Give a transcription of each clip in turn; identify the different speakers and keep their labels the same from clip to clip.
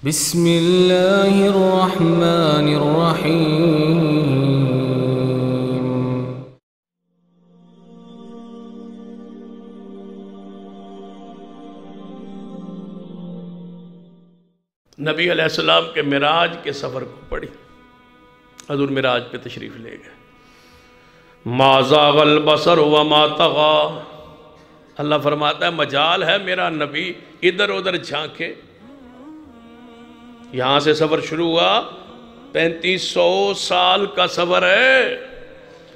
Speaker 1: بسم اللہ الرحمن الرحیم۔
Speaker 2: نبی علیہ السلام کے معراج کے سفر کو پڑھی، حضور معراج پہ تشریف لے گئے۔ ما زاغ البصر وما طغى، اللہ فرماتا ہے مجال ہے میرا نبی ادھر ادھر جھانکے۔ یہاں سے سفر شروع ہوا، 3500 سال کا سفر ہے،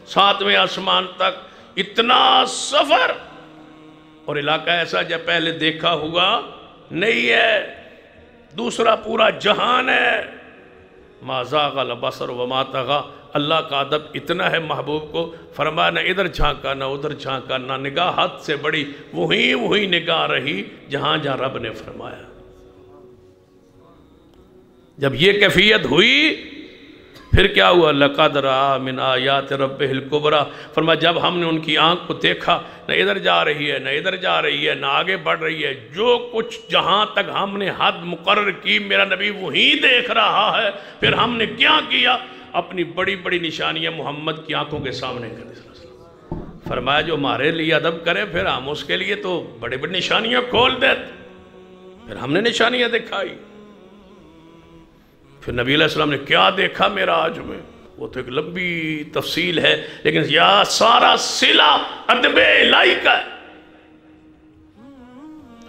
Speaker 2: 7ویں آسمان تک اتنا سفر، اور علاقہ ایسا جب پہلے دیکھا ہوا نہیں ہے، دوسرا پورا جہان ہے۔ ما زاغ البصر وما طغى، اللہ کا ادب اتنا ہے محبوب کو، فرمایا نہ ادھر جھانکا نہ ادھر جھانکا، نہ نگاہ حد سے بڑی، وہی نگاہ رہی جہاں رب نے فرمایا۔ جب یہ کیفیت ہوئی پھر کیا ہوا؟ لَقَدْ رَأَىٰ مِنْ آيَاتِ رَبِّهِ الْكُبْرَىٰ، فرمایا جب ہم نے ان کی آنکھ کو دیکھا، نہ ادھر جا رہی ہے نہ ادھر جا رہی ہے نہ آگے بڑھ رہی ہے، جو کچھ جہاں تک ہم نے حد مقرر کی میرا نبی وہی دیکھ رہا ہے۔ پھر ہم نے کیا کیا؟ اپنی بڑی بڑی نشانیاں محمد کی آنکھوں کے سامنے کر دی۔ فرمایا جو ہمارے لیے ادب کرے پھر ہم اس کے لیے تو بڑی بڑی نشانیاں کھول دیتے۔ پھر ہم نے نشانیاں دکھائی۔ پھر نبی علیہ السلام نے کیا دیکھا معراج میں، وہ تو ایک لمبی تفصیل ہے، لیکن یہ سارا صلہ ادب الہی کا ہے۔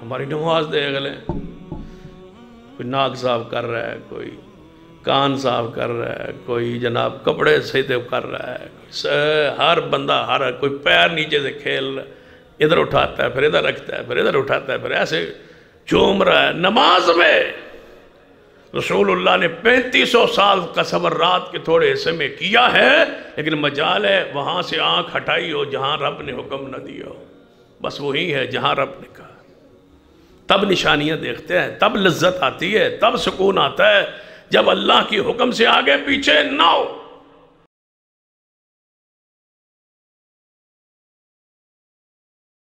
Speaker 2: ہماری نماز دیکھ لیں، کوئی ناک صاف کر رہا ہے، کوئی کان صاف کر رہا ہے، کوئی جناب کپڑے سیدھے کر رہا ہے، ہر بندہ کوئی پیر نیچے سے کھیل رہا ہے، ادھر اٹھاتا ہے پھر ادھر رکھتا ہے پھر ادھر اٹھاتا ہے پھر ایسے چوم رہا ہے۔ نماز میں رسول اللہ نے 3500 سال کا سفر رات کے تھوڑے حصے میں کیا ہے، لیکن مجال ہے وہاں سے آنکھ ہٹائی ہو جہاں رب نے حکم نہ دیا ہو، بس وہی ہے جہاں رب نے کہا۔ تب نشانیاں دیکھتے ہیں، تب لذت آتی ہے، تب سکون آتا ہے، جب اللہ کی حکم سے آگے پیچھے نہ ہو۔